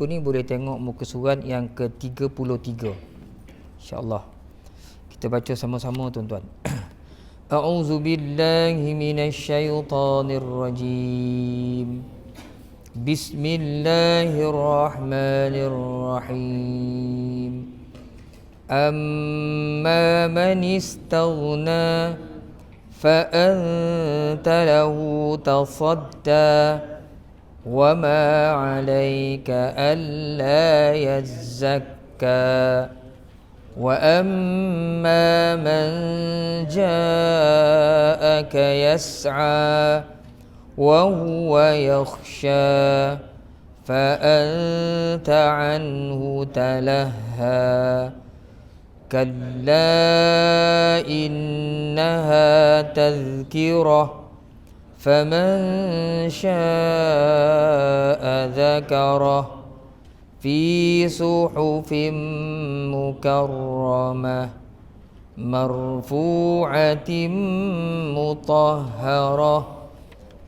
buku ni boleh tengok muka surat yang ke-33. InsyaAllah. Kita baca sama-sama tuan-tuan. A'udzu billahi minasyaitonir rajim. Bismillahirrahmanirrahim. Amma man istaghna fa anta lahu tasadda wa ma 'alaika alla yazzakka wa amma man ja'aka yas'a wa huwa yakhsha fa anta 'anhu talahha kalla innaha tadhkirah فمن شاء ذكره في صحف مكرمة مرفوعة مطهرة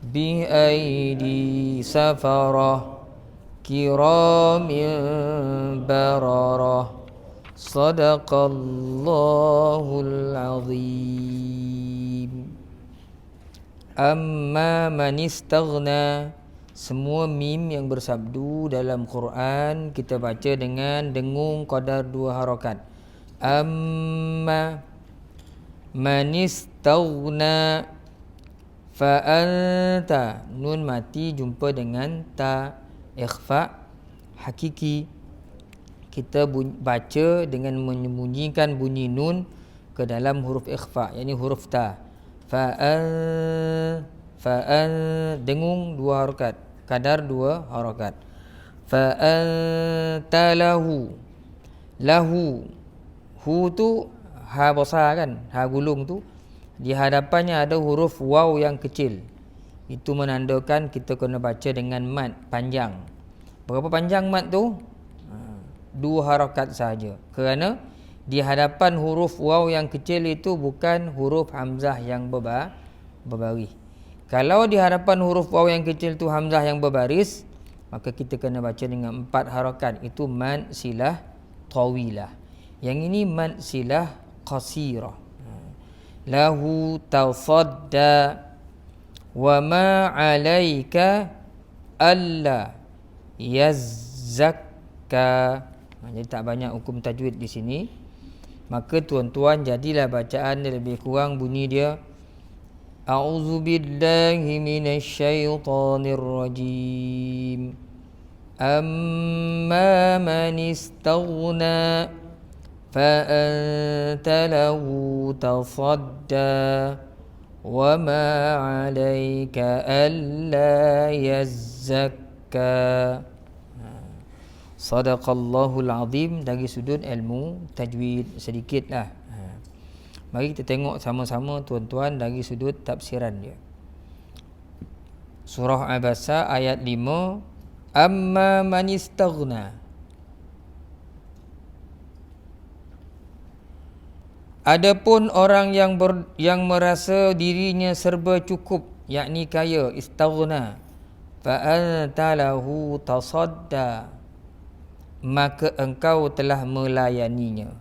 بأيدي سفرة كرام بررة صدق الله العظيم. Amma man istaghna, semua mim yang bersabdu dalam Quran kita baca dengan dengung qadar 2 harakat. Amma man istaghna fa anta, nun mati jumpa dengan ta ikhfa hakiki. Kita baca dengan menyembunyikan bunyi nun ke dalam huruf ikhfa, yakni huruf ta. Fa'an dengung 2 harakat, kadar 2 harakat. Fa'anta lahu, hu tu ha besar kan, ha gulung tu di hadapannya ada huruf waw yang kecil. Itu menandakan kita kena baca dengan mad panjang. Berapa panjang mad tu? 2 harakat sahaja. Kerana di hadapan huruf waw yang kecil itu bukan huruf hamzah yang berbaris. Kalau di hadapan huruf waw yang kecil itu hamzah yang berbaris, maka kita kena baca dengan 4 harakat. Itu mad silah tawilah. Yang ini mad silah qasirah. Lahu tasadda wa ma 'alaika alla yazzakka. Jadi tak banyak hukum tajwid di sini. Maka tuan-tuan jadilah bacaan dia lebih kurang bunyi dia A'udzu billahi minasyaitonir rajim. Amma man istaghna fa anta lahu tasadda wa ma 'alaika alla yazzakka. Sadaqallahul azim. Dari sudut ilmu tajwid sedikitlah. Mari kita tengok sama-sama tuan-tuan dari sudut tafsiran dia. Surah Abasa ayat 5. Amma man istaghna. Adapun orang yang merasa dirinya serba cukup, yakni kaya, istaghna, fa anta lahu tasadda, maka engkau telah melayaninya.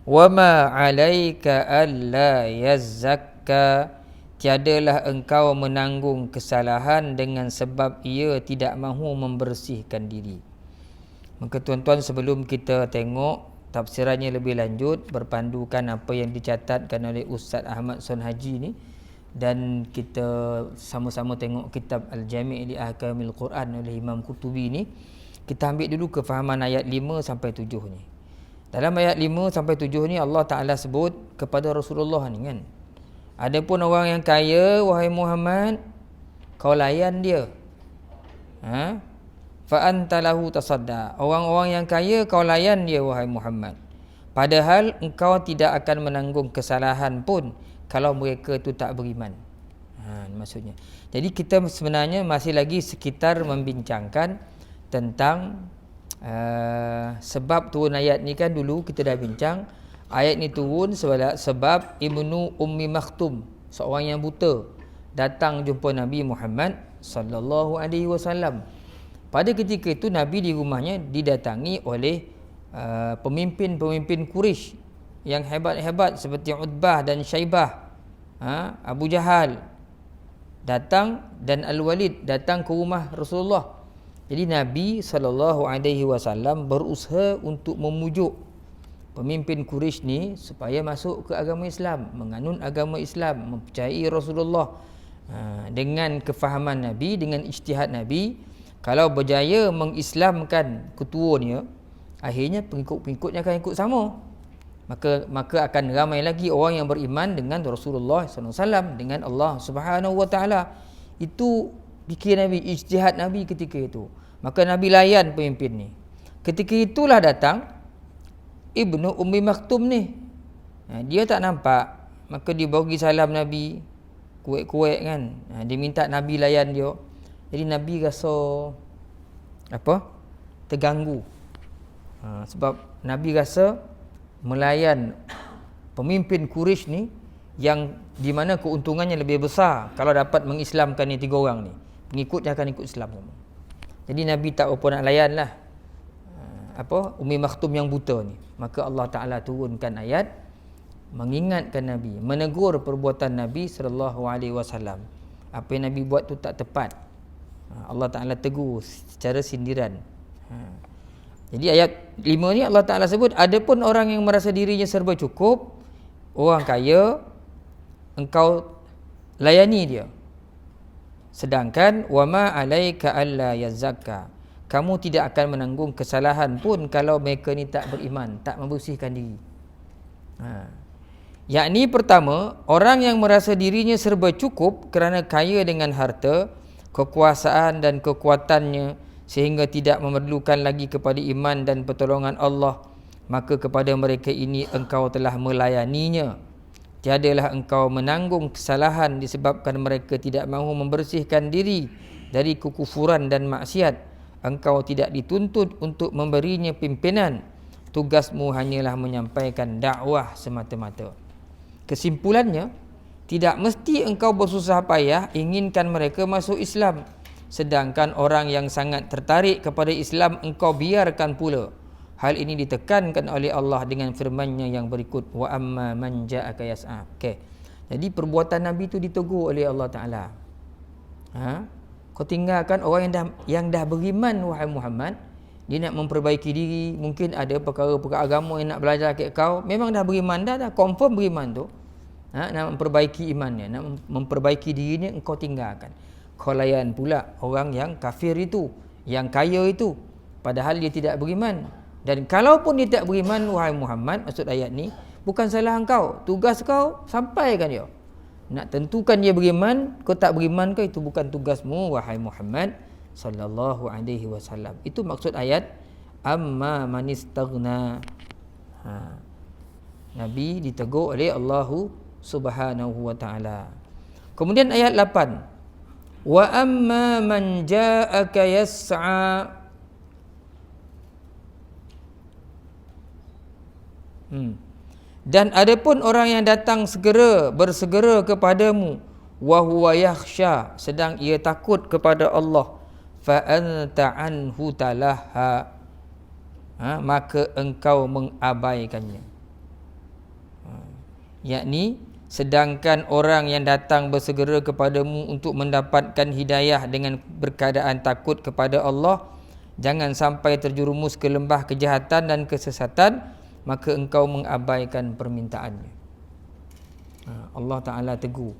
Wa ma 'alaika alla yazzakka, tiadalah engkau menanggung kesalahan dengan sebab ia tidak mahu membersihkan diri. Maka tuan-tuan, sebelum kita tengok tafsirannya lebih lanjut berpandukan apa yang dicatatkan oleh Ustaz Ahmad Sonhaji ni, dan kita sama-sama tengok kitab Al-Jami' li Ahkamil Quran oleh Imam Qurtubi ni, kita ambil dulu kefahaman ayat 5 sampai 7 ni. Dalam ayat 5 sampai 7 ni Allah Ta'ala sebut kepada Rasulullah ni kan, adapun orang yang kaya, wahai Muhammad, kau layan dia. Fa anta lahu tasadda. Orang-orang yang kaya kau layan dia, wahai Muhammad. Padahal engkau tidak akan menanggung kesalahan pun kalau mereka tu tak beriman. Maksudnya. Jadi kita sebenarnya masih lagi sekitar membincangkan tentang sebab turun ayat ni kan. Dulu kita dah bincang ayat ni turun sebab Ibnu Ummi Maktum, seorang yang buta, datang jumpa Nabi Muhammad sallallahu alaihi wasallam. pada ketika itu Nabi di rumahnya didatangi oleh pemimpin-pemimpin Quraisy yang hebat-hebat seperti Utbah dan Syaibah, Abu Jahal datang, dan Al-Walid datang ke rumah Rasulullah. Jadi Nabi SAW berusaha untuk memujuk pemimpin Quraisy ni supaya masuk ke agama Islam, menganut agama Islam, mempercayai Rasulullah. Dengan kefahaman Nabi, dengan ijtihad Nabi, kalau berjaya mengislamkan ketuanya, akhirnya pengikut-pengikutnya akan ikut sama. Maka akan ramai lagi orang yang beriman dengan Rasulullah SAW, dengan Allah Subhanahu Wa Taala. Itu fikir Nabi, ijtihad Nabi ketika itu. Maka Nabi layan pemimpin ni. Ketika itulah datang Ibnu Ummi Maktum ni. Dia tak nampak, maka dia bagi salam Nabi, kuek-kuek kan. Dia minta Nabi layan dia. Jadi Nabi rasa terganggu. Sebab Nabi rasa melayan pemimpin Quraisy ni yang di mana keuntungannya lebih besar kalau dapat mengislamkan ni 3 orang ni. Pengikutnya akan ikut Islam semua. Jadi Nabi tak apa nak layan lah Ummi Maktum yang buta ni. Maka Allah Ta'ala turunkan ayat mengingatkan Nabi, menegur perbuatan Nabi SAW. Apa yang Nabi buat tu tak tepat. Allah Ta'ala tegur secara sindiran. Jadi ayat 5 ni Allah Ta'ala sebut, adapun orang yang merasa dirinya serba cukup, orang kaya, engkau layani dia. Sedangkan wama alaika alla yazakka, kamu tidak akan menanggung kesalahan pun kalau mereka ni tak beriman, tak membersihkan diri. Yakni pertama, orang yang merasa dirinya serba cukup kerana kaya dengan harta, kekuasaan dan kekuatannya sehingga tidak memerlukan lagi kepada iman dan pertolongan Allah, maka kepada mereka ini engkau telah melayaninya. Tiadalah engkau menanggung kesalahan disebabkan mereka tidak mahu membersihkan diri dari kekufuran dan maksiat. Engkau tidak dituntut untuk memberinya pimpinan. Tugasmu hanyalah menyampaikan dakwah semata-mata. Kesimpulannya, tidak mesti engkau bersusah payah inginkan mereka masuk Islam. Sedangkan orang yang sangat tertarik kepada Islam engkau biarkan pula. Hal ini ditekankan oleh Allah dengan firman-Nya yang berikut, wa amma man ja'aka yas'a. Okey. Jadi perbuatan Nabi itu ditegur oleh Allah Taala. Kau tinggalkan orang yang dah beriman wahai Muhammad, dia nak memperbaiki diri, mungkin ada perkara-perkara agama yang nak belajar kat kau, memang dah beriman dah confirm beriman tu. Nak memperbaiki imannya, nak memperbaiki dirinya, engkau tinggalkan. Kau layan pula orang yang kafir itu, yang kaya itu, padahal dia tidak beriman. Dan kalaupun dia tak beriman wahai Muhammad, maksud ayat ni, bukan salah engkau, tugas kau sampaikan dia. Nak tentukan dia beriman, kau tak beriman kau, itu bukan tugasmu wahai Muhammad sallallahu alaihi wasallam. Itu maksud ayat amma manistaghna. Nabi ditegur oleh Allah Subhanahu wa taala. Kemudian ayat 8. Wa amma man ja'aka yas'a. Dan adapun orang yang datang bersegera kepadamu, wa huwa yakhsha, sedang ia takut kepada Allah, fa anta anhu talaha, maka engkau mengabaikannya. Yakni sedangkan orang yang datang bersegera kepadamu untuk mendapatkan hidayah dengan berkeadaan takut kepada Allah, jangan sampai terjerumus ke lembah kejahatan dan kesesatan, maka engkau mengabaikan permintaannya. Allah Ta'ala tegur.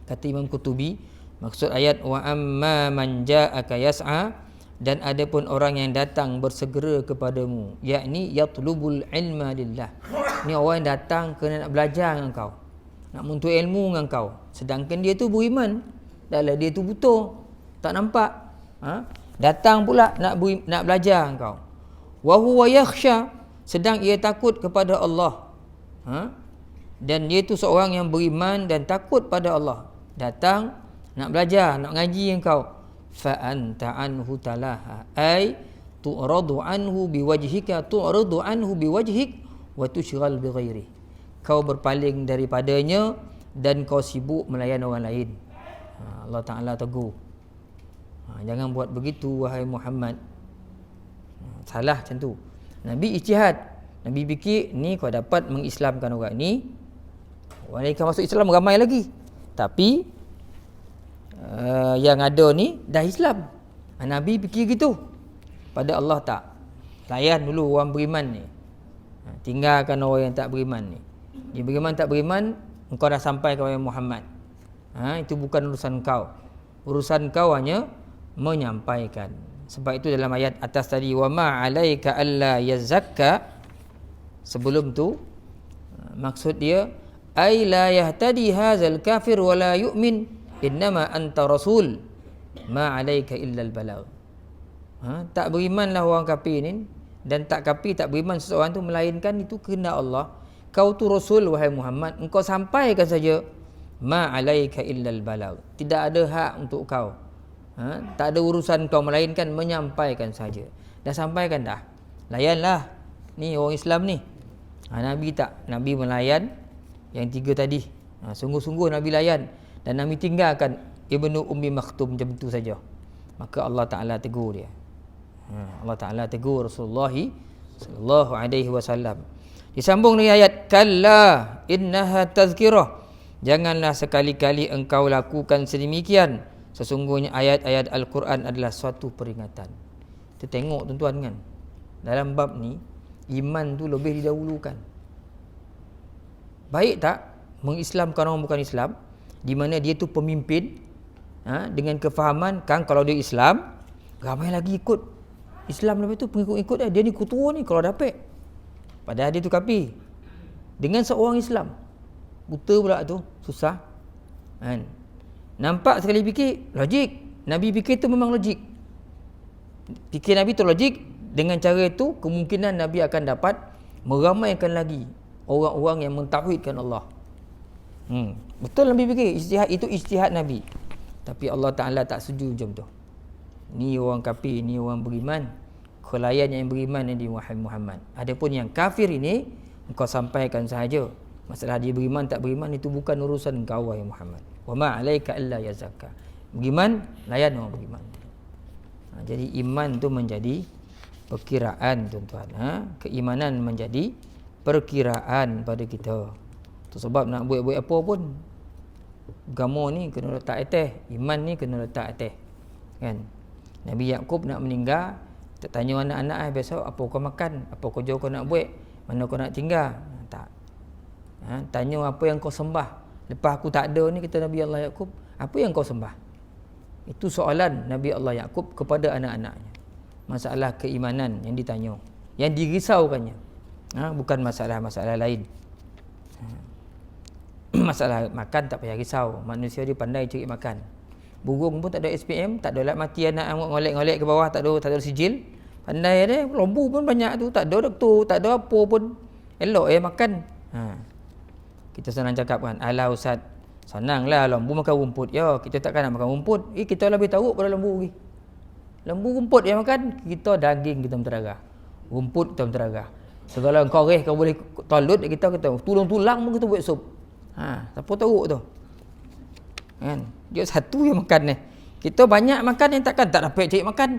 Kata Imam Qutubi, maksud ayat wa amma man ja'aka yas'a, dan adapun orang yang datang bersegera kepadamu, yakni yatlubul ilma lillah. Ni orang yang datang kerana nak belajar dengan kau, nak menuntut ilmu dengan kau, sedangkan dia tu beriman, dahlah dia tu buta, tak nampak. Datang pula nak belajar dengan kau. Wa huwa yakhsha, sedang ia takut kepada Allah. Dan dia tu seorang yang beriman dan takut pada Allah. Datang nak belajar, nak ngaji engkau. Fa anta anhu talaha, ay tu'radu anhu biwajhika, tu'radu anhu biwajhik wa tushghal bighairi. Kau berpaling daripadanya dan kau sibuk melayan orang lain. Allah Ta'ala tegur. Jangan buat begitu wahai Muhammad. Salah macam tu. Nabi ijtihad. Nabi fikir ni kau dapat mengislamkan orang ni, orang akan masuk Islam ramai lagi. Tapi yang ada ni dah Islam. Nabi fikir gitu. Pada Allah tak. Layan dulu orang beriman ni. Tinggalkan orang yang tak beriman ni. Dia beriman tak beriman, engkau dah sampai kepada Muhammad. Itu bukan urusan kau. Urusan kau hanya menyampaikan. Sebab itu dalam ayat atas tadi, wa ma 'alaika alla yazakka, sebelum tu maksud dia ai la yahtadi hadzal kafir wa la yu'min innama anta rasul ma 'alaika illa al balagh. Tak berimanlah orang kafir ni, dan tak kafir tak beriman seseorang tu, melainkan itu kehendak Allah. Kau tu rasul wahai Muhammad, engkau sampaikan saja. Ma 'alaika illa al balagh. Tidak ada hak untuk kau. Tak ada urusan kau, melainkan menyampaikan saja. Dah sampaikan dah. Layanlah. Ni orang Islam ni. Nabi tak. Nabi melayan yang tiga tadi. Sungguh-sungguh Nabi layan. Dan Nabi tinggalkan Ibnu Ummi Maktum macam tu saja. Maka Allah Ta'ala tegur dia. Allah Ta'ala tegur Rasulullah sallallahu alaihi wasallam. Disambung dengan ayat, kalla innaha tazkirah. Janganlah sekali-kali engkau lakukan sedemikian. Sesungguhnya ayat-ayat Al-Quran adalah suatu peringatan. Kita tengok tuan-tuan kan, dalam bab ni iman tu lebih didahulukan. Baik tak mengislamkan orang bukan Islam, di mana dia tu pemimpin, dengan kefahaman kan kalau dia Islam ramai lagi ikut Islam, lepas tu pengikut-ikut dia ni ketua ni kalau dapat, padahal dia tu kafir. Dengan seorang Islam buta pula tu susah kan. Nampak sekali fikir logik. Nabi fikir tu memang logik. Fikir Nabi tu logik. Dengan cara itu kemungkinan Nabi akan dapat meramaikan lagi orang-orang yang mentauhidkan Allah. Betul Nabi fikir ijtihad itu ijtihad Nabi. Tapi Allah Ta'ala tak setuju macam tu. Ni orang kafir, ni orang beriman. Kelayan yang beriman yang di Muhammad. Adapun yang kafir ini engkau sampaikan sahaja. Masalah dia beriman tak beriman itu bukan urusan engkau wahai Muhammad. Wa ma 'alaika illa yazakka. Beriman, layan orang beriman. Jadi iman tu menjadi perkiraan tuan-tuan. Keimanan menjadi perkiraan pada kita. Tu sebab nak buat apa pun, agama ni kena letak atas, iman ni kena letak atas. Kan? Nabi Yaqub nak meninggal, tak tanya anak-anak besok apa kau makan, apa kerja kau nak buat, mana kau nak tinggal. Tak. Tanya apa yang kau sembah. Lepas aku tak ada ni, kata Nabi Allah Yaqub, apa yang kau sembah? Itu soalan Nabi Allah Yaqub kepada anak-anaknya. Masalah keimanan yang ditanya, yang dirisaukannya. Bukan masalah-masalah lain. Masalah makan tak payah risau. Manusia dia pandai cari makan. Burung pun tak ada SPM, tak ada alat mati anak ngolek-ngolek ke bawah, tak ada sijil. Pandai dia. Lembu pun banyak tu, tak ada doktor, tak ada apa pun. Elok makan. Kita senang cakap kan, alah Ustaz, senanglah lembu makan rumput. Ya, kita takkan nak makan rumput. Kita lebih tahu pada lembu lagi. Lembu rumput yang makan, kita daging kita menteragah. Rumput kita menteragah. Segala koreh kau boleh tolut, kita tulang-tulang pun kita buat sup. Siapa tahu tu. Kan? Dia satu yang makan ni. Kita banyak makan yang takkan tak dapat cari makan.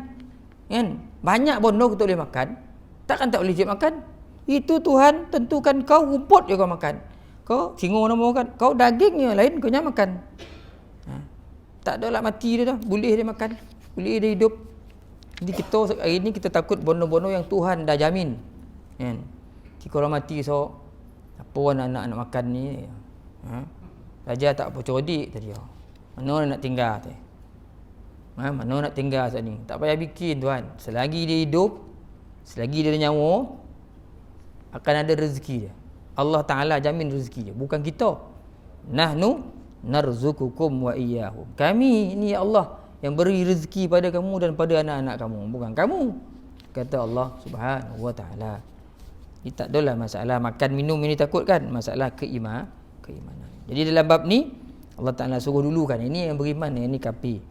Kan? Banyak bono kita boleh makan, takkan tak boleh cari makan. Itu Tuhan tentukan kau rumput je kau makan. Kau singo nama makan, kau dagingnya lain kau nyam makan. Tak ada lah mati dia dah, boleh dia makan, boleh dia hidup. Jadi kita hari ni kita takut bono-bono yang Tuhan dah jamin. Kan? Kalau mati so apa anak-anak nak makan ni? Raja tak apa cerdik tadi. Mana nak tinggal tu? Mana nak tinggal saat ni? Tak payah bikin tuan. Selagi dia hidup, selagi dia ada nyawa, akan ada rezeki dia. Allah Ta'ala jamin rezeki dia, bukan kita. Nahnu narzukukum wa iyyahum. Kami ni Allah yang beri rezeki pada kamu dan pada anak-anak kamu, bukan kamu, kata Allah Subhanahu wa Ta'ala. Ini tak adalah masalah makan minum ini takutkan, masalah keimanan. Jadi dalam bab ni Allah Ta'ala suruh dulu kan, ini yang beriman, yang ini kafir.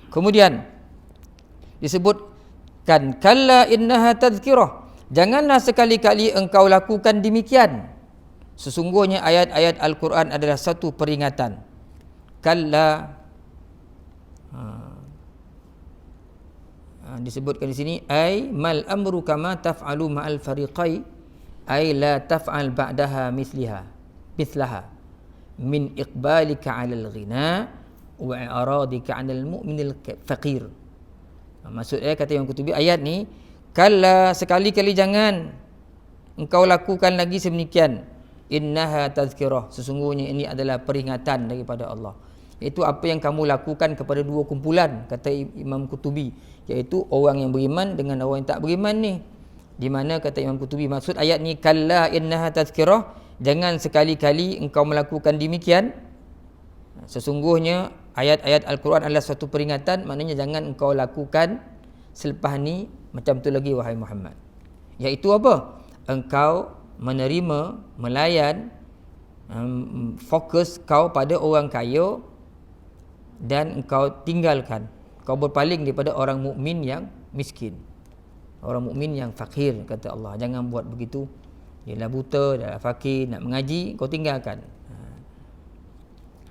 Kemudian disebutkan kalla innaha tazkirah. Janganlah sekali-kali engkau lakukan demikian. Sesungguhnya ayat-ayat Al-Quran adalah satu peringatan. Kalla. disebutkan di sini ai mal amru kama taf'alu ma'al fariqai ai la taf'al ba'daha mithlaha min iqbalika 'alal ghina wa i'radika 'anil mu'minil faqir. Maksudnya kata Imam Qurtubi, ayat ni kalla, sekali-kali jangan engkau lakukan lagi sedemikian. Innaha tazkirah, sesungguhnya ini adalah peringatan daripada Allah. Itu apa yang kamu lakukan kepada dua kumpulan, kata Imam Qurtubi, iaitu orang yang beriman dengan orang yang tak beriman ni. Di mana kata Imam Qurtubi, maksud ayat ni kalla innaha tazkirah, jangan sekali-kali engkau melakukan demikian. Sesungguhnya ayat-ayat Al-Quran adalah suatu peringatan, maknanya jangan engkau lakukan selepas ni macam tu lagi wahai Muhammad. Iaitu apa? Engkau menerima, melayan, fokus kau pada orang kaya dan engkau tinggalkan, kau berpaling daripada orang mukmin yang miskin, orang mukmin yang fakir, kata Allah. Jangan buat begitu. Dia dah buta, dah fakir, nak mengaji, kau tinggalkan.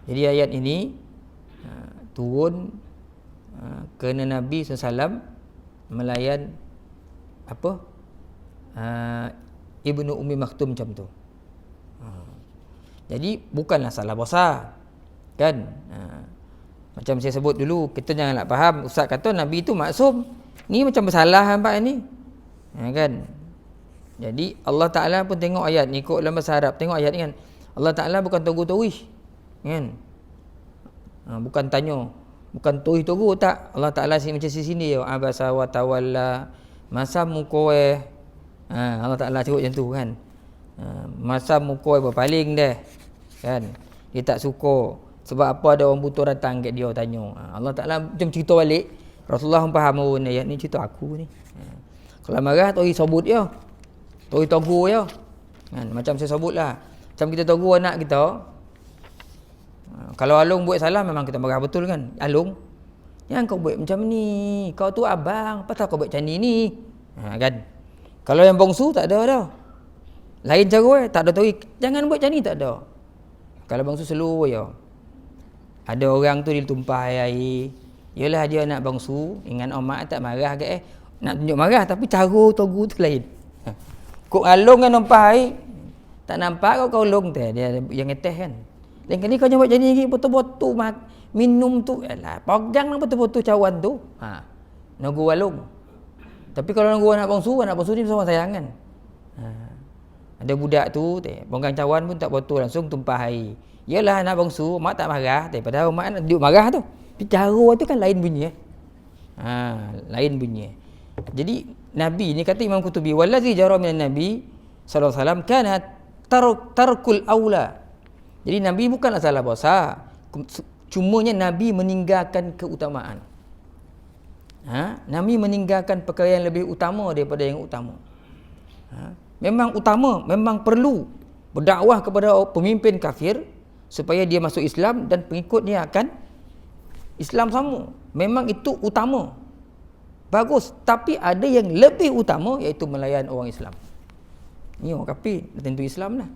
Jadi ayat ini turun kerana Nabi SAW melayan apa Ibnu Ummi Maktum macam tu. Jadi bukanlah salah besar, kan? Macam saya sebut dulu, kita janganlah faham ustaz kata Nabi itu maksum. Ni macam bersalah nampak ni. Kan? Jadi Allah Taala pun tengok ayat ni, ikut dalam bahasa Arab, tengok ayat ni kan. Allah Taala bukan togu-towish, kan? Bukan tanya, bukan tohi-togu, tak. Allah Taala macam sini ya, abasa wa tawalla, masa mukoe. Allah Taala sebut macam tu kan. Masa mukoe berpaling deh, kan? Dia tak suka. Sebab apa ada orang buta datang kat dia tanya. Allah Taala macam cerita balik. Rasulullah faham ayat ni cerita aku ni. Kalau marah tohi sebut dia. Tohi togu dia. Kan? Macam saya sebutlah. Macam kita togu anak kita. Kalau Alung buat salah memang kita marah betul kan. Alung, yang kau buat macam ni. Kau tu abang, pasal kau buat macam ni. Kan. Kalau yang bongsu tak ada dah. Lain cara tak ada tohi. Jangan buat macam ni, tak ada. Kalau bongsu seluruh ya. Ada orang tu dia tumpah air. Yalah dia anak bangsu, ingat omak tak marah ke nak tunjuk marah, tapi cara togu tu lain. Kok alung kan tumpah air. Tak nampak kau long teh dia yang ngeteh kan. Lain kali kau buat jadi lagi betul-betul minum tu alah peganglah betul-betul cawan tu. Nunggu alung. Tapi kalau nunggu anak bangsu ni sama sayang kan. Ada budak tu teh, bonggang cawan pun tak betul, langsung tumpah air. Yalah anak bangsu, mak tak marah, daripada mak nak duduk marah tu. Tapi cara tu kan lain bunyi. Lain bunyi. Jadi Nabi ni kata Imam Qurtubi, wallazi jara minan Nabi sallallahu alaihi wasallam kana tarkul aula. Jadi Nabi bukanlah salah besar. Cumanya Nabi meninggalkan keutamaan. Nabi meninggalkan perkara yang lebih utama daripada yang utama. Memang utama, memang perlu berdakwah kepada pemimpin kafir supaya dia masuk Islam dan pengikutnya akan Islam sama. Memang itu utama. Bagus. Tapi ada yang lebih utama, iaitu melayan orang Islam. Ni orang kafir, tentu Islam lah.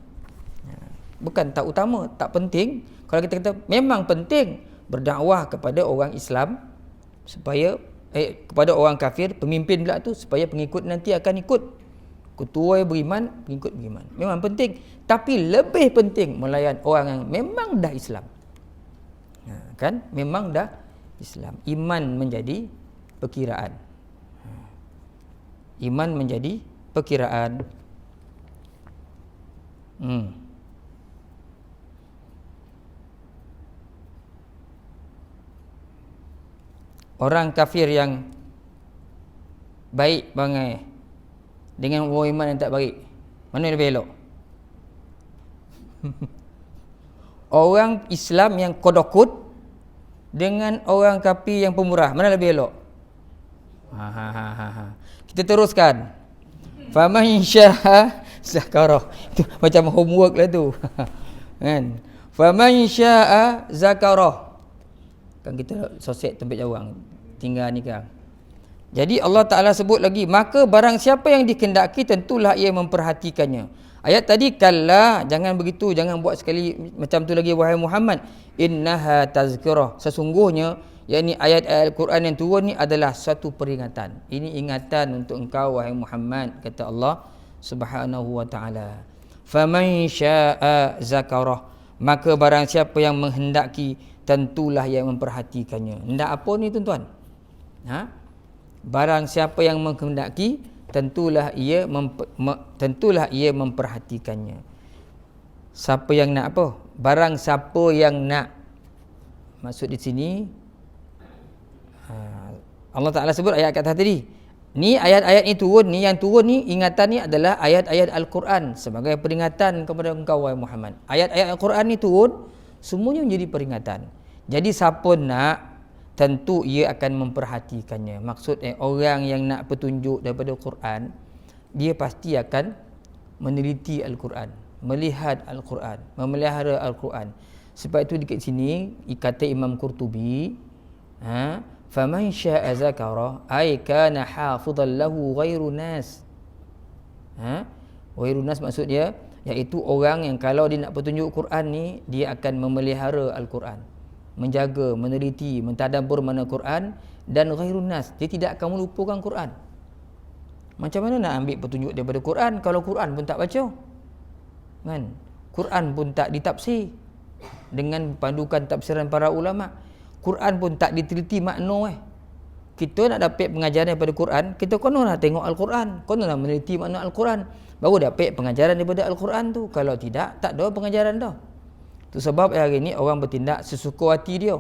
Bukan tak utama, tak penting. Kalau kita kata memang penting berdakwah kepada orang Islam supaya kepada orang kafir, pemimpin pula tu, supaya pengikut nanti akan ikut. Ketua beriman, pengikut beriman. Memang penting. Tapi lebih penting melayan orang yang memang dah Islam. Kan? Memang dah Islam. Iman menjadi perkiraan. Iman menjadi perkiraan. Orang kafir yang baik bangai dengan orang iman yang tak baik, mana yang lebih elok? Orang Islam yang kodokut dengan orang kafir yang pemurah, mana lebih elok? Kita teruskan. Faman syaa zakarah. Itu macam homework lah tu. Kan? Faman syaa zakarah. Kan kita sosek tempat jawang. Tinggal ni kan. Jadi Allah Ta'ala sebut lagi, maka barang siapa yang dikehendaki tentulah ia memperhatikannya. Ayat tadi kalla, jangan begitu, jangan buat sekali macam tu lagi wahai Muhammad. Innaha tazkirah, sesungguhnya yakni ayat-ayat Al-Quran yang turun ni adalah satu peringatan. Ini ingatan untuk engkau wahai Muhammad, kata Allah Subhanahu wa taala. Faman syaa'a zakarah, maka barang siapa yang menghendaki tentulah yang memperhatikannya. Hendak apa ni tuan-tuan? Barang siapa yang menghendaki tentulah ia memperhatikannya. Siapa yang nak apa? Barang siapa yang nak. Maksud di sini Allah Ta'ala sebut ayat kat atas tadi. Ni ayat-ayat ni turun, ni yang turun ni, ingatan ni adalah ayat-ayat Al-Quran sebagai peringatan kepada engkau wahai Muhammad. Ayat-ayat Al-Quran ni turun, semuanya menjadi peringatan. Jadi siapa nak, tentu ia akan memperhatikannya. Maksud orang yang nak petunjuk daripada Quran, dia pasti akan meneliti Al-Quran, melihat Al-Quran, memelihara Al-Quran. Sebab itu dekat sini kata Imam Qurtubi, faman syaa'a zakara ay kana hafizan lahu ghairu nas. Ghairu nas maksud dia iaitu orang yang kalau dia nak petunjuk Quran ni, dia akan memelihara Al-Quran, menjaga, meneliti, mentadabbur makna Quran, dan ghairun nas, dia tidak akan melupakan Quran. Macam mana nak ambil petunjuk daripada Quran kalau Quran pun tak baca? Kan? Quran pun tak ditafsir dengan pandukan tafsiran para ulama. Quran pun tak diteliti makna. Kita nak dapat pengajaran daripada Quran, kita kena nak tengok Al-Quran, kena nak meneliti makna Al-Quran, baru dapat pengajaran daripada Al-Quran tu. Kalau tidak, tak ada pengajaran dah. Itu sebab hari ini orang bertindak sesuka hati dia.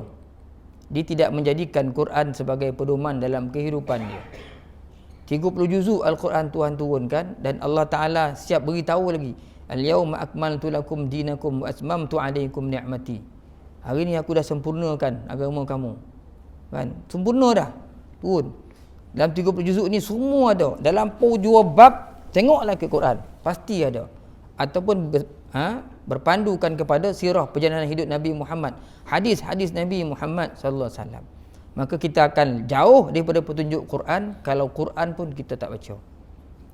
Dia tidak menjadikan Quran sebagai pedoman dalam kehidupan dia. 30 juzuk Al-Quran Tuhan turunkan, dan Allah Ta'ala siap beritahu lagi, Al-yawma akmaltu lakum dinakum wa atmamtu alaikum ni'mati. Hari ni aku dah sempurnakan agama kamu. Kan? Sempurna dah. Turun. Dalam 30 juzuk ni semua ada. Dalam jua bab, tengoklah ke Quran. Pasti ada. Ataupun berpandukan kepada sirah perjalanan hidup Nabi Muhammad, hadis-hadis Nabi Muhammad sallallahu alaihi wasallam. Maka kita akan jauh daripada petunjuk Quran kalau Quran pun kita tak baca.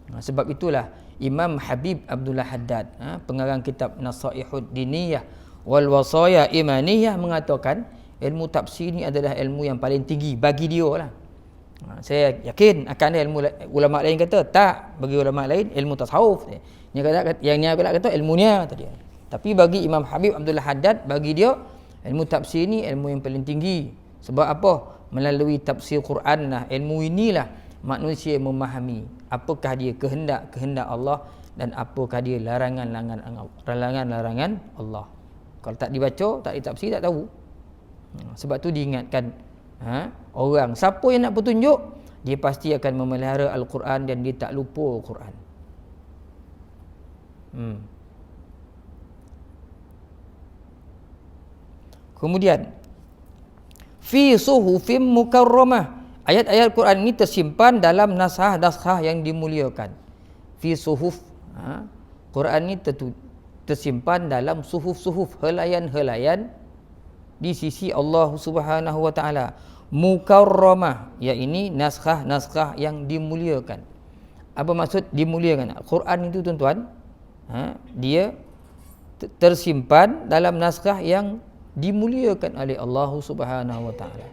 Sebab itulah Imam Habib Abdullah Haddad, pengarang kitab Nasaihud Diniyah wal Wasaya Imaniyah, mengatakan ilmu tafsir ni adalah ilmu yang paling tinggi bagi dia lah. Saya yakin akan ada ilmu ulama lain kata tak, bagi ulama lain ilmu tasawuf. Yang ni kata ilmunya tadi. Tapi bagi Imam Habib Abdullah Haddad, bagi dia ilmu tafsir ni ilmu yang paling tinggi. Sebab apa? Melalui tafsir Quran lah, ilmu inilah manusia memahami apakah dia kehendak Allah dan apakah dia larangan-larangan Allah. Kalau tak dibaca, tak ditafsir, tak tahu. Sebab tu diingatkan, orang siapa yang nak petunjuk, dia pasti akan memelihara Al-Quran dan dia tak lupa Al-Quran. Kemudian fi suhufim mukarramah, ayat-ayat Quran ini tersimpan dalam naskah yang dimuliakan. Fi suhuf, Quran ini tersimpan dalam suhuf-suhuf, helaian-helaian di sisi Allah Subhanahu wa taala. Mukarramah, yakni naskah-naskah yang dimuliakan. Apa maksud dimuliakan? Quran itu tuan-tuan, dia tersimpan dalam naskah yang dimuliakan oleh Allah Subhanahu wa taala.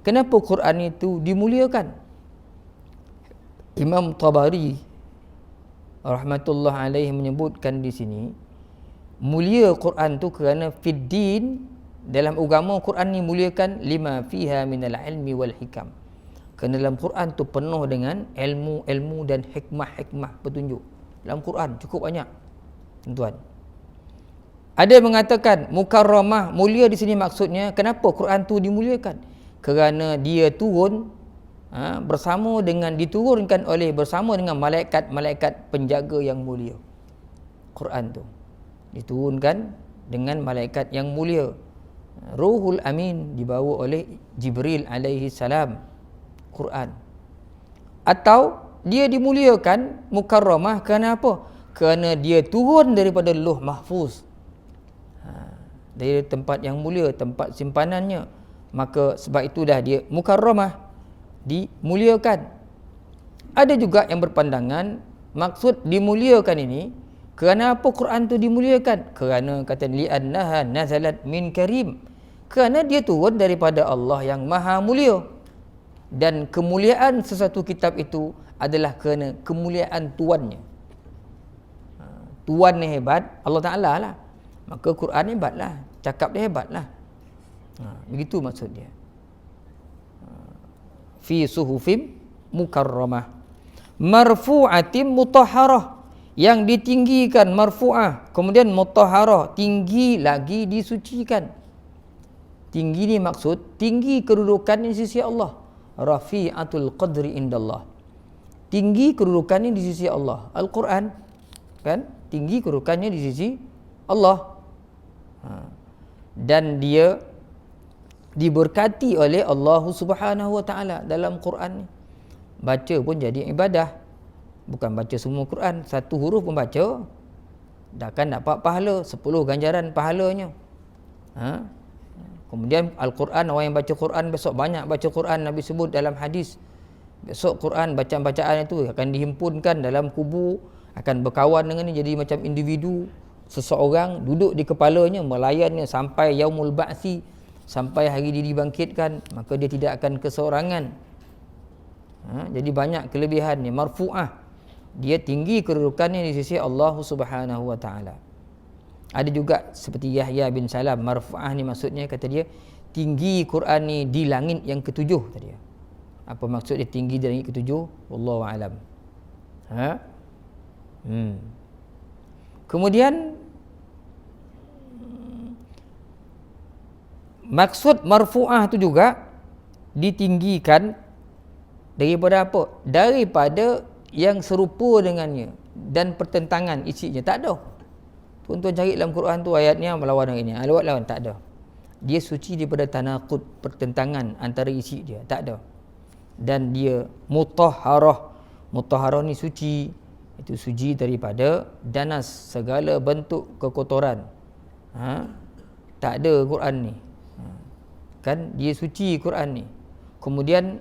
Kenapa Quran itu dimuliakan? Imam Tabari rahmatullah alaihi menyebutkan di sini, mulia Quran tu kerana fiddin, dalam agama Quran ni muliakan, lima fiha minal ilmi wal hikam. Kerana dalam Quran tu penuh dengan ilmu dan hikmah petunjuk. Dalam Quran cukup banyak, tuan-tuan. Ada mengatakan mukarramah, mulia di sini maksudnya kenapa Quran tu dimuliakan? Kerana dia turun diturunkan bersama dengan malaikat penjaga yang mulia. Quran tu diturunkan dengan malaikat yang mulia. Ruhul Amin dibawa oleh Jibril alaihi salam Quran. Atau dia dimuliakan mukarramah kerana apa? Kerana dia turun daripada Lauh Mahfuz, dari tempat yang mulia, tempat simpanannya. Maka sebab itu dah dia mukarramah, dimuliakan. Ada juga yang berpandangan maksud dimuliakan ini, kerana apa Quran tu dimuliakan? Kerana kata li'annaha nazalat min karim, Kerana dia turun daripada Allah yang maha mulia. Dan kemuliaan sesuatu kitab itu adalah kerana kemuliaan tuannya. Tuan ni hebat, Allah Ta'ala lah. Maka Quran hebatlah, cakap dia hebatlah. Begitu maksud dia. Fi suhufim mukarramah marfu'atim mutahharah, yang ditinggikan, marfu'ah, kemudian mutahharah, tinggi lagi disucikan. Tinggi ni maksud tinggi kedudukan di sisi Allah. Rafi'atul qadri indallah, tinggi kedudukannya di sisi Allah. Al-Quran kan tinggi kedudukannya di sisi Allah. Dan dia diberkati oleh Allah Subhanahu wa taala dalam Quran ni. Baca pun jadi ibadah. Bukan baca semua Quran, satu huruf pun baca, dah kan dapat pahala, 10 ganjaran pahalanya. Kemudian Al-Quran, orang yang baca Quran besok banyak baca Quran, Nabi sebut dalam hadis. Besok Quran, bacaan-bacaan itu akan dihimpunkan dalam kubur, akan berkawan dengan ni jadi macam individu. Seseorang duduk di kepalanya, melayannya sampai yaumul ba'si, sampai hari dia dibangkitkan, maka dia tidak akan keseorangan. Jadi banyak kelebihan ni. Marfu'ah, dia tinggi kedudukannya di sisi Allah Subhanahu wa taala. Ada juga seperti Yahya bin Salam, marfu'ah ni maksudnya, kata dia tinggi Quran ni di langit yang ketujuh tadi. Apa maksud dia tinggi di langit ketujuh? Wallahu alam. Kemudian maksud marfu'ah tu juga ditinggikan daripada apa? Daripada yang serupa dengannya dan pertentangan isinya. Tak ada. Tuan-tuan cari dalam Quran tu ayatnya melawan dengan ini, lawan tak ada. Dia suci daripada tanaqud, pertentangan antara isi dia, tak ada. Dan dia mutahharah. Mutahharah ni suci, itu suci daripada danas, segala bentuk kekotoran. Tak ada Quran ni. Kan dia suci Quran ni. Kemudian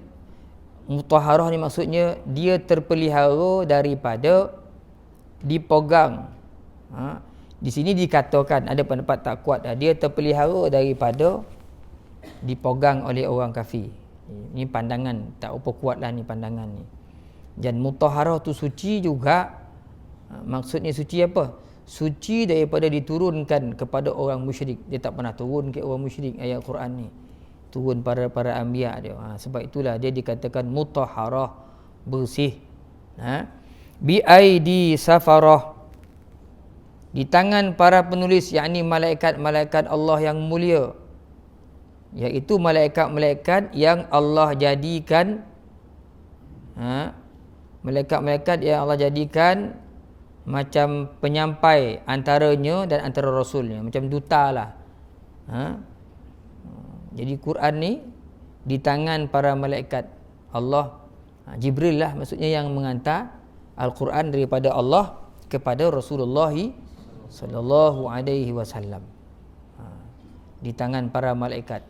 mutahharah ni maksudnya dia terpelihara daripada dipegang. Di sini dikatakan, ada pendapat tak kuat, dia terpelihara daripada dipegang oleh orang kafir. Ini pandangan tak apa kuatlah ni pandangan ni. Dan mutahharah tu suci juga, maksudnya suci apa? Suci daripada diturunkan kepada orang musyrik. Dia tak pernah turun ke orang musyrik ayat Quran ni. Turun para anbiya dia. Sebab itulah dia dikatakan mutahharah, bersih. Bi aidi safarah, di tangan para penulis, yakni malaikat-malaikat Allah yang mulia, iaitu malaikat-malaikat yang Allah jadikan, malaikat-malaikat yang Allah jadikan macam penyampai antaranya dan antara rasulnya, macam duta lah. Jadi Quran ni di tangan para malaikat Allah. Jibril lah maksudnya yang menghantar Al-Quran daripada Allah kepada Rasulullah sallallahu alaihi wasallam. Di tangan para malaikat.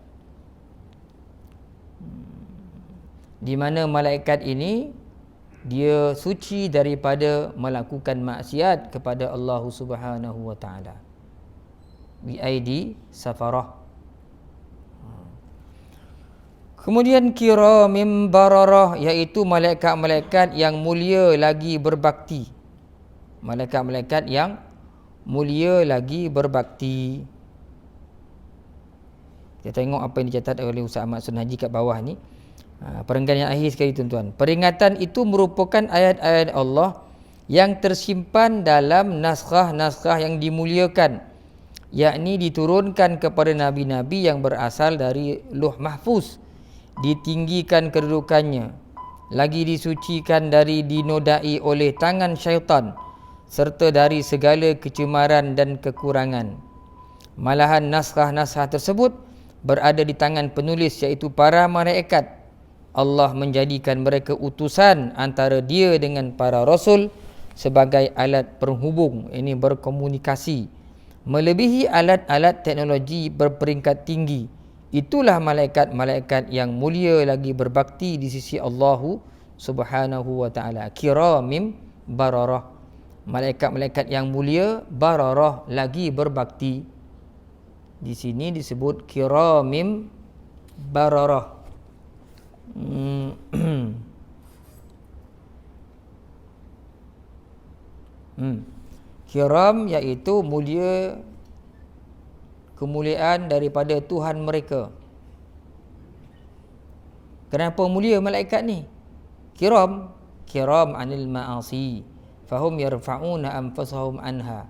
Di mana malaikat ini dia suci daripada melakukan maksiat kepada Allah Subhanahu wa taala. Bi aidi safarah. Kemudian kiramim bararah, iaitu malaikat-malaikat yang mulia lagi berbakti. Malaikat-malaikat yang mulia lagi berbakti. Kita tengok apa yang dicatat oleh Ustaz Ahmad Sunaji kat bawah ni. Perenggan yang akhir sekali tuan-tuan. Peringatan itu merupakan ayat-ayat Allah yang tersimpan dalam naskah-naskah yang dimuliakan, yakni diturunkan kepada nabi-nabi yang berasal dari Lauh Mahfuz, ditinggikan kedudukannya, lagi disucikan dari dinodai oleh tangan syaitan, serta dari segala kecemaran dan kekurangan. Malahan naskah-naskah tersebut berada di tangan penulis, iaitu para malaikat. Allah menjadikan mereka utusan antara dia dengan para rasul sebagai alat penghubung, ini berkomunikasi, melebihi alat-alat teknologi berperingkat tinggi. Itulah malaikat-malaikat yang mulia lagi berbakti di sisi Allah Subhanahu wa taala. Kiramim bararah, malaikat-malaikat yang mulia, bararah lagi berbakti. Di sini disebut kiramim bararah. Kiram iaitu mulia, kemuliaan daripada Tuhan mereka. Kenapa mulia malaikat ni? Kiram anil ma'asi fahum yarfa'una anfusahum anha.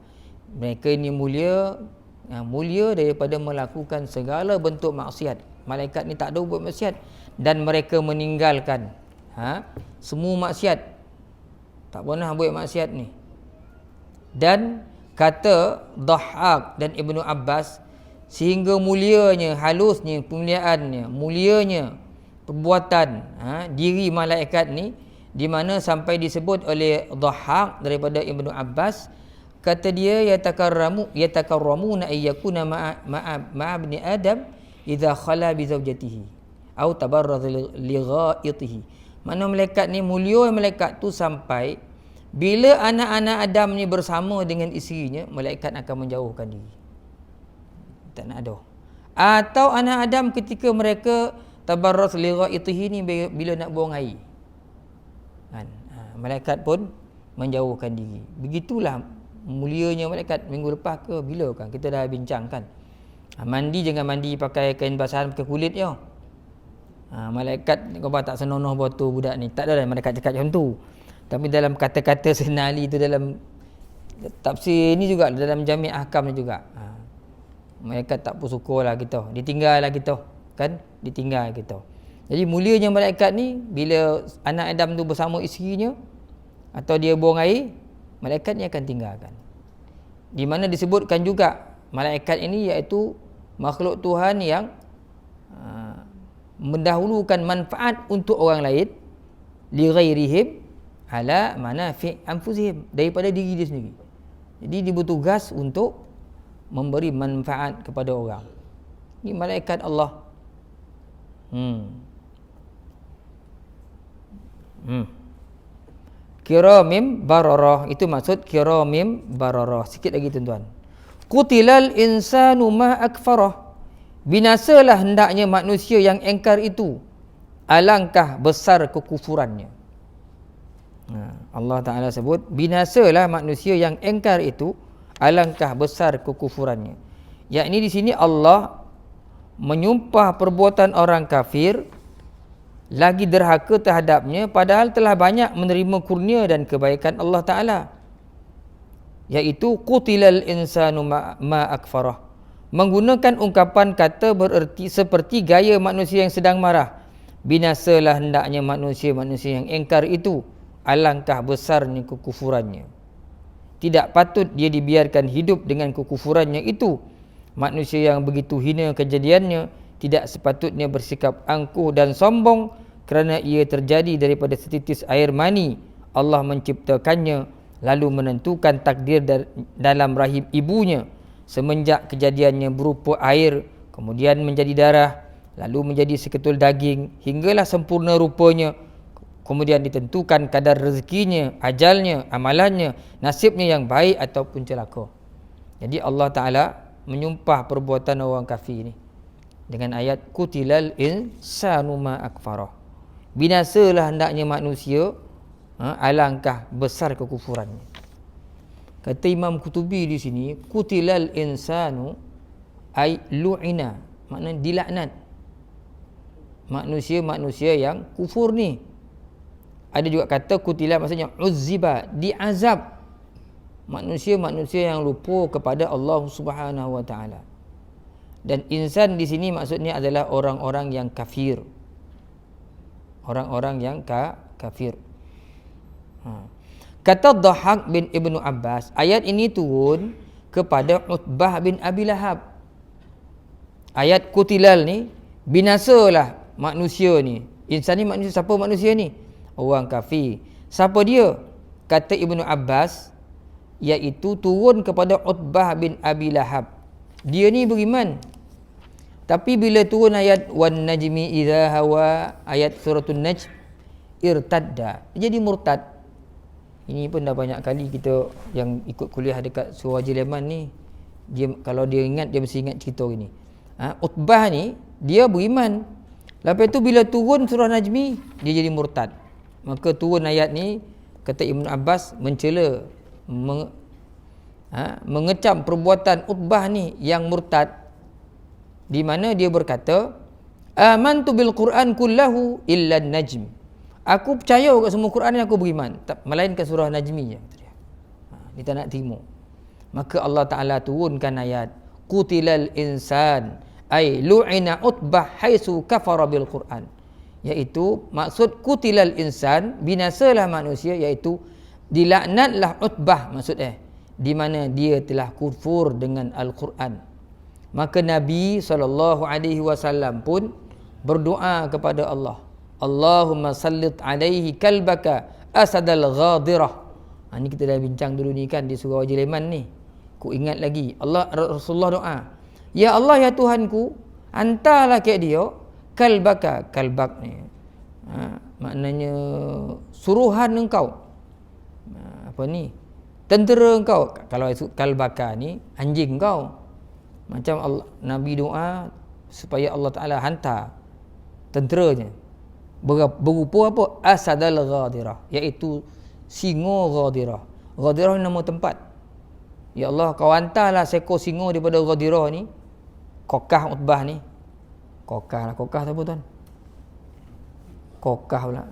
Mereka ini mulia daripada melakukan segala bentuk maksiat. Malaikat ni tak ada buat maksiat dan mereka meninggalkan semua maksiat. Tak pernah buat maksiat ni. Dan kata Dhahhak dan Ibnu Abbas, sehingga mulianya, halusnya kemuliaannya, mulianya perbuatan diri malaikat ni, di mana sampai disebut oleh Dhahhak daripada Ibnu Abbas, kata dia yatakarramuna ayyakuna ma'a ibni Adam idza khala bi zawjatihi atau tabarraza li ghaitihi. Mana malaikat ni mulia, malaikat tu sampai bila anak-anak Adam ni bersama dengan isterinya, malaikat akan menjauhkan diri. Tak nak ada. Atau anak Adam ketika mereka tabarraz li ghaitihi ni, bila nak buang air, malaikat pun menjauhkan diri. Begitulah mulianya malaikat. Minggu lepas ke bila kan kita dah bincangkan, mandi jangan mandi pakai kain basahan, pakai kulit je. Malaikat kau tak senonoh botol budak ni. Tak ada lah malaikat cakap macam tu. Tapi dalam kata-kata senali tu, dalam tafsir ni juga, dalam Jami' Ahkam ni juga, malaikat tak pun syukur lah kita, ditinggal lah kita kan, ditinggal kita. Jadi mulianya malaikat ni, bila anak Adam tu bersama isterinya atau dia buang air, malaikat ni akan tinggalkan. Di mana disebutkan juga malaikat ini iaitu makhluk Tuhan yang mendahulukan manfaat untuk orang lain, li ghairihim ala manafi' anfusihim, daripada diri dia sendiri. Jadi dia bertugas untuk memberi manfaat kepada orang. Ini malaikat Allah. Kiramim bararah, itu maksud kiramim bararah. Sikit lagi tuan-tuan. Qutilal insanu ma akfarah, binasalah hendaknya manusia yang engkar itu, alangkah besar kekufurannya. Allah Ta'ala sebut binasalah manusia yang engkar itu, alangkah besar kekufurannya. Yakni di sini Allah menyumpah perbuatan orang kafir lagi derhaka terhadapnya, padahal telah banyak menerima kurnia dan kebaikan Allah Ta'ala, iaitu qutilal insanu ma akfarah, menggunakan ungkapan kata bererti seperti gaya manusia yang sedang marah. Binasalah hendaknya manusia-manusia yang engkar itu, alangkah besarnya kekufurannya. Tidak patut dia dibiarkan hidup dengan kekufurannya itu. Manusia yang begitu hina kejadiannya tidak sepatutnya bersikap angkuh dan sombong, kerana ia terjadi daripada setitis air mani. Allah menciptakannya lalu menentukan takdir dalam rahim ibunya. Semenjak kejadiannya berupa air, kemudian menjadi darah, lalu menjadi seketul daging, hinggalah sempurna rupanya. Kemudian ditentukan kadar rezekinya, ajalnya, amalannya, nasibnya yang baik ataupun celaka. Jadi Allah Ta'ala menyumpah perbuatan orang kafir ni dengan ayat qutilal insanu ma akfarah, binasalah hendaknya manusia, alangkah besar kekufurannya. Kata Imam Qutubi di sini, qutilal insanu ay lu'ina, maknanya dilaknat manusia-manusia yang kufur ni. Ada juga kata kutilah maksudnya uzziba, diazab manusia-manusia yang lupa kepada Allah Subhanahu wa taala. Dan insan di sini maksudnya adalah orang-orang yang kafir. Orang-orang yang kafir. Kata Dhahhak bin Ibnu Abbas, ayat ini turun kepada Utbah bin Abi Lahab. Ayat kutilal ni, binasalah manusia ni. Insan ni manusia, siapa manusia ni? Orang kafir. Siapa dia? Kata Ibnu Abbas, iaitu turun kepada Utbah bin Abi Lahab. Dia ni beriman, tapi bila turun ayat wan najmi idza hawa, ayat suratul najm, irtadda, jadi murtad. Ini pun dah banyak kali kita yang ikut kuliah dekat Surah Leman ni, Dia kalau dia ingat, dia mesti ingat cerita ini. Utbah ni dia beriman. Lepas tu bila turun surah Najmi, dia jadi murtad. Maka turun ayat ni, kata Ibn Abbas, mencela, mengecam perbuatan Utbah ni yang murtad, di mana dia berkata, amantu bil Quran kullahu illa najm. Aku percaya kat semua Quran ni, aku beriman, melainkan surah Najmi je. Dia tak nak terima. Maka Allah Ta'ala turunkan ayat, qutilal insan ay lu'ina Utbah haitsu kafara bil Quran. Iaitu maksud qutilal insan, binasalah manusia, iaitu dilaknatlah Utbah, maksudnya di mana dia telah kufur dengan Al-Quran. Maka Nabi SAW pun berdoa kepada Allah, Allahumma sallit alaihi kalbaka asadal ghadirah. Ini kita dah bincang dulu ni kan, di surah Wajil Iman ni. Ku ingat lagi, Rasulullah doa, ya Allah, ya Tuhanku, hantarlah ke dia kalbaka. Kalbak ni maknanya suruhan engkau, apa ni, tentera engkau. Kalau kalbaka ni anjing engkau. Macam Allah, Nabi doa supaya Allah Ta'ala hantar tenteranya berupa apa? Asadal ghadirah, iaitu singa ghadirah. Ghadirah ni nama tempat. Ya Allah, kau hantarlah seekor singa daripada Ghadirah ni, kokah Utbah ni. Kokah lah, kokah tu apa tuan? Kokah pula.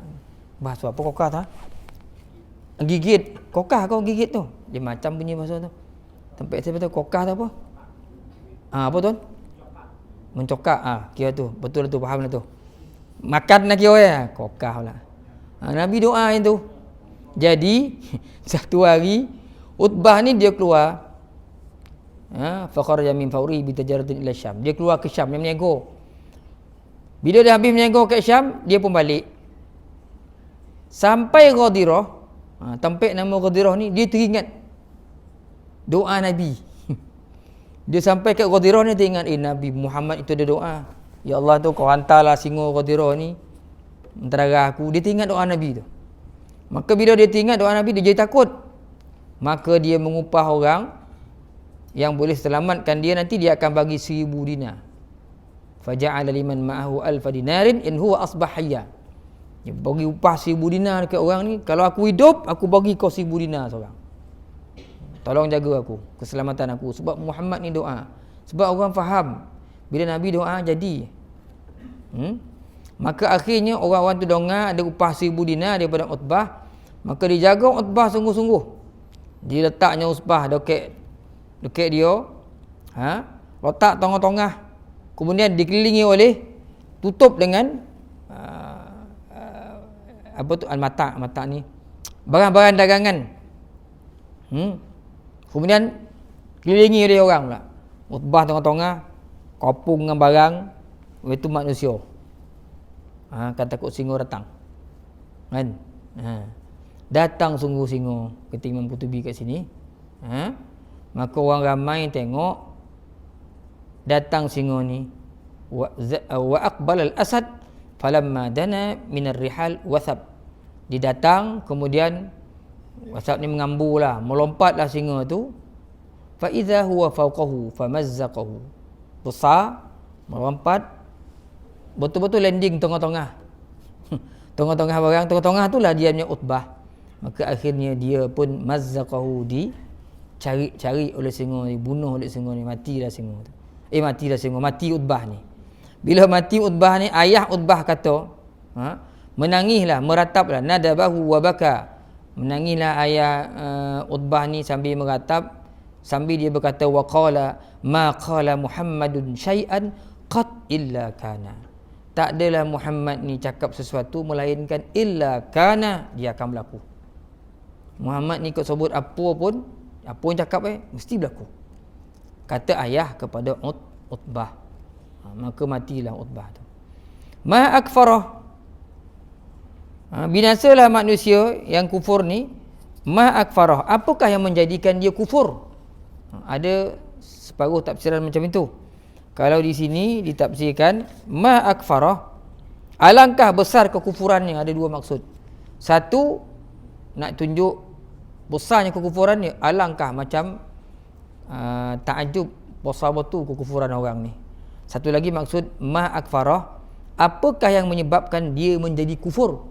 Bahasa apa kokah tu? Gigit. Kokah kau gigit tu. Dia macam bunyi bahasa tu. Tempat saya betul kokah tu apa? Apa tuan? Mencokak. Kira tu. Betul lah tu, faham lah tu. Makan nak kira ya? Kokah pula. Nabi doa itu. Jadi satu hari Utbah ni dia keluar, faqaraja min fawri bi tajaratin ila Syam. Dia keluar ke Syam, dia berniaga. Bila dia habis berniaga kat Syam, dia pun balik. Sampai Ghadirah, tempat nama Ghadirah ni, dia teringat doa Nabi. Dia sampai kat Ghadirah ni teringat, Nabi Muhammad itu ada doa, ya Allah tu kau hantarlah singa Ghadirah ni menteragah aku. Dia teringat doa Nabi tu. Maka bila dia teringat doa Nabi, dia jadi takut. Maka dia mengupah orang yang boleh selamatkan dia, nanti dia akan bagi 1000 dinar. Faja'ala liman ma'ahu alfa dinarin in huwa asbah hayya. Dia bagi upah 1000 dinar dekat orang ni, kalau aku hidup, aku bagi kau 1000 dinar seorang. Tolong jaga aku, keselamatan aku. Sebab Muhammad ni doa. Sebab orang faham, bila Nabi doa jadi. Maka akhirnya orang-orang tu dengar ada upah 1000 dinar daripada Utbah. Maka dijaga Utbah sungguh-sungguh. Dia letaknya usbah dekat dia, letak tengah-tengah, kemudian dikelilingi oleh, tutup dengan apa tu, al-mata' ni, barang-barang dagangan. Kemudian kelilingi oleh orang pula. Utbah tengah-tengah, kopung dengan barang, itu manusia. Kan takut singa datang. Kan? Datang sungguh singa, kata Imam Qutubi kat sini. Maka orang ramai tengok datang singa ni. Wa aqbal al-asad falamma dana min ar-rihal wasab. Dia datang, kemudian wasab ni mengambulah, melompatlah singa tu. Fa idza huwa fawqahu famazzaqahu. Besar, melompat, betul-betul landing tengah-tengah. Tengah-tengah barang, tengah-tengah itulah dia punya Utbah. Maka akhirnya dia pun mazzaqahu, cari oleh singa ni, bunuh oleh singa ni, matilah singa tu. Mati Utbah ni. Bila mati Utbah ni, ayah Utbah kata, menangislah, merataplah, nadabahu wa baka. Menangislah ayah Utbah ni sambil meratap, sambil dia berkata, wa qala ma qala Muhammadun syai'an qat illa kana. Tak adalah Muhammad ni cakap sesuatu melainkan illa kana, dia akan berlaku. Muhammad ni kau sebut apa pun, apa yang cakap mesti berlaku. Kata ayah kepada Utbah. Maka matilah Utbah tu. Ma akfarah. Binasalah manusia yang kufur ni. Ma akfarah. Apakah yang menjadikan dia kufur? Ada separuh tafsiran macam itu. Kalau di sini ditafsirkan ma akfarah, alangkah besar kekufurannya. Ada dua maksud. Satu, nak tunjuk besarnya kekufurannya, alangkah macam ta'ajub wasabatu kekufuran orang ni. Satu lagi maksud ma akfarah, apakah yang menyebabkan dia menjadi kufur?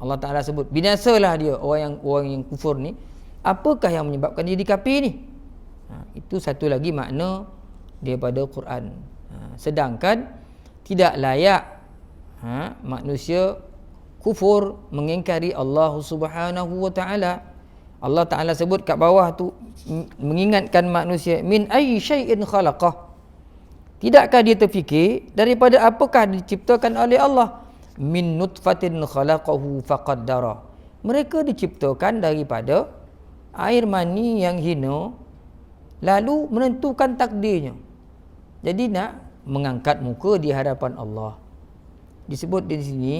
Allah Taala sebut binasalah dia orang yang kufur ni. Apakah yang menyebabkan dia jadi kafir ni? Itu satu lagi makna daripada Quran. Sedangkan tidak layak manusia kufur mengingkari Allah Subhanahu wa taala. Allah Taala sebut kat bawah tu mengingatkan manusia min ayyi syai'in khalaqah. Tidakkah dia terfikir daripada apakah diciptakan oleh Allah? Min nutfatin khalaqahu faqaddara. Mereka diciptakan daripada air mani yang hina lalu menentukan takdirnya. Jadi nak mengangkat muka di hadapan Allah. Disebut di sini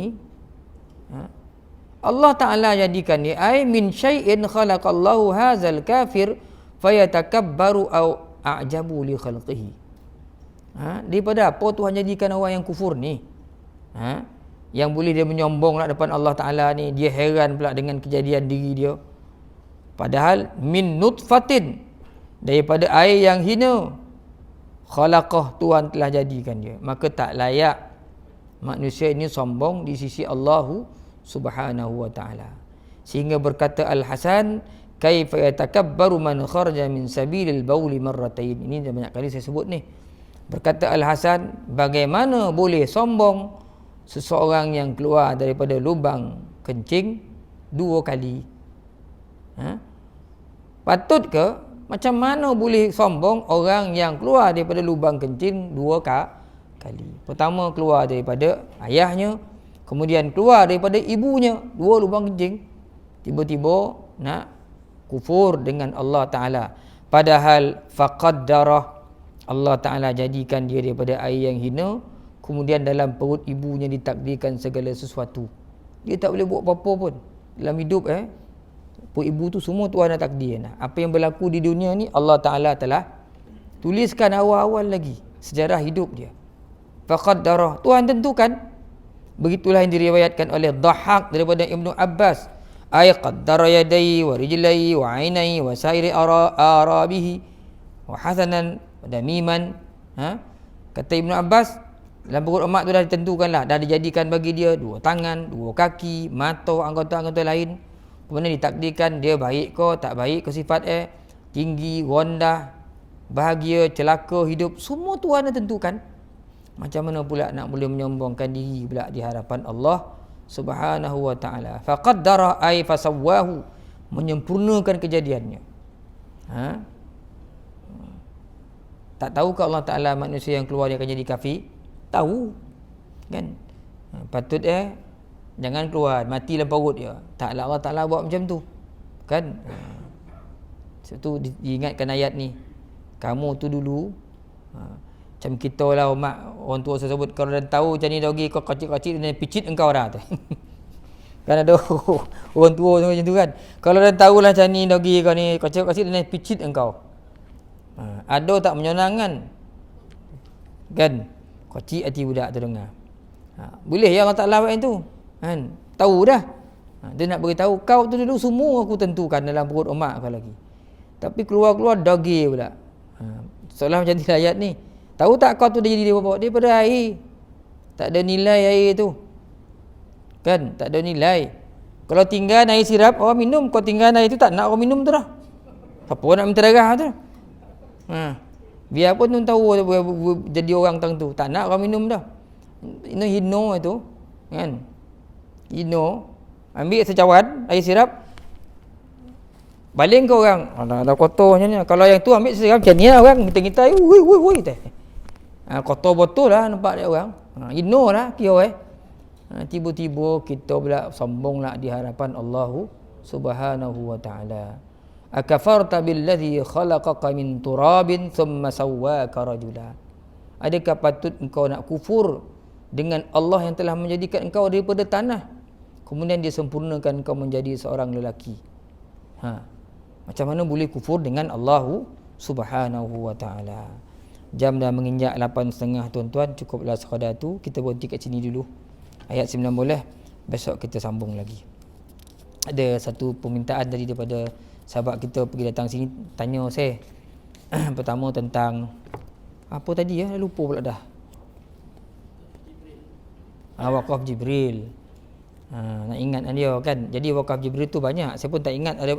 Allah Ta'ala jadikan dia ay min syai'in khalaqallahu hazal kafir fayatakabbaru au a'jabu li khalqihi. Daripada apa Tuhan jadikan orang yang kufur ni? Yang boleh dia menyombong lah depan Allah Ta'ala ni, dia heran pula dengan kejadian diri dia. Padahal min nutfatin, daripada air yang hina, khalaqah, Tuhan telah jadikan dia. Maka tak layak manusia ini sombong di sisi Allah Subhanahu wa ta'ala. Sehingga berkata Al-Hasan, kaifa yatakabbaru man kharaja min sabilil bauli marratain. Ini dah banyak kali saya sebut ni. Berkata Al-Hasan, bagaimana boleh sombong seseorang yang keluar daripada lubang kencing 2 kali? Patut ke? Macam mana boleh sombong orang yang keluar daripada lubang kencing 2 kali? Pertama keluar daripada ayahnya, kemudian keluar daripada ibunya, 2 lubang kencing. Tiba-tiba nak kufur dengan Allah Ta'ala. Padahal faqaddarah, Allah Ta'ala jadikan dia daripada air yang hina, kemudian dalam perut ibunya ditakdirkan segala sesuatu. Dia tak boleh buat apa-apa pun dalam hidup. Perut ibu tu semua Tuhan dah takdir. Apa yang berlaku di dunia ni Allah Ta'ala telah tuliskan awal-awal lagi sejarah hidup dia. Faqaddarah, Tuhan tentukan. Begitulah yang diriwayatkan oleh Dhahhak daripada Ibnu Abbas, ay qaddara yadayhi wa rijlayhi wa ainaihi wa sairi arabihi wa hasanan wa damiman. Kata Ibnu Abbas, dalam perut emak tu dah ditentukanlah, dah dijadikan bagi dia 2 tangan, 2 kaki, mata, anggota-anggota lain. Kemudian ditakdirkan dia baik ke tak baik ke sifat tinggi, rendah, bahagia, celaka, hidup, semua Tuhan dah tentukan. Macam mana pula nak boleh menyombongkan diri pula di hadapan Allah Subhanahu wa ta'ala. Faqaddara ay fasawwahu, menyempurnakan kejadiannya. Tak tahu ke Allah Ta'ala manusia yang keluar dia akan jadi kafir? Tahu kan? Patut jangan keluar, mati dalam perut dia. Taklah Allah Ta'ala buat macam tu kan? Sebab tu diingatkan ayat ni. Kamu tu dulu macam kita lah, orang tua saya sebut, kalau dah tahu macam ni dogi kau kecil-kecil dia picit engkau dah tu. Kan ada orang tua macam tu kan. Kalau dah tahu lah macam ni dogi kau ni kecil-kecil dia picit engkau. Ada tak menyenangkan kan? Kecil hati budak tu dengar. Boleh ya Allah Ta'ala buat yang tu kan? Tahu dah. Dia nak beritahu kau tu dulu semua aku tentukan dalam perut emak kau lagi. Tapi keluar-keluar dogi pula. Seolah macam ni ayat ni. Tahu tak kau tu dia jadi daripada air. Tak ada nilai air tu. Kan? Tak ada nilai. Kalau tinggal air sirap, orang minum. Kau tinggal air tu tak nak orang minum tu dah. Apa nak minta darah tu? Biar pun tu tahu jadi orang tertentu. Tak nak orang minum dah. Ini hino itu. Kan? Hino. Ambil secawan air sirap. Baling ke orang. Alah kotor macam ni. Kalau yang tu ambil sirap macam ni lah orang. Ngitai-ngitai. Wui. Kotor botol lah nampak dia orang. Hino lah kira tiba-tiba kita pula sombong lah di hadapan Allah Subhanahu wa ta'ala. Akafarta billadhi khalaqaka min turabin thumma sawwaka rajula. Adakah patut engkau nak kufur dengan Allah yang telah menjadikan engkau daripada tanah, kemudian dia sempurnakan engkau menjadi seorang lelaki? Macam mana boleh kufur dengan Allah Subhanahu wa ta'ala? Jam dah menginjak 8.30 tuan-tuan, cukuplah sekadar tu. Kita berhenti kat sini dulu. Ayat 9 boleh, besok kita sambung lagi. Ada satu permintaan tadi daripada sahabat kita pergi datang sini, tanya saya, Pertama tentang apa tadi ya, lupa pula dah. Wakaf Jibril. Nak ingat dia kan. Jadi wakaf Jibril tu banyak. Saya pun tak ingat, ada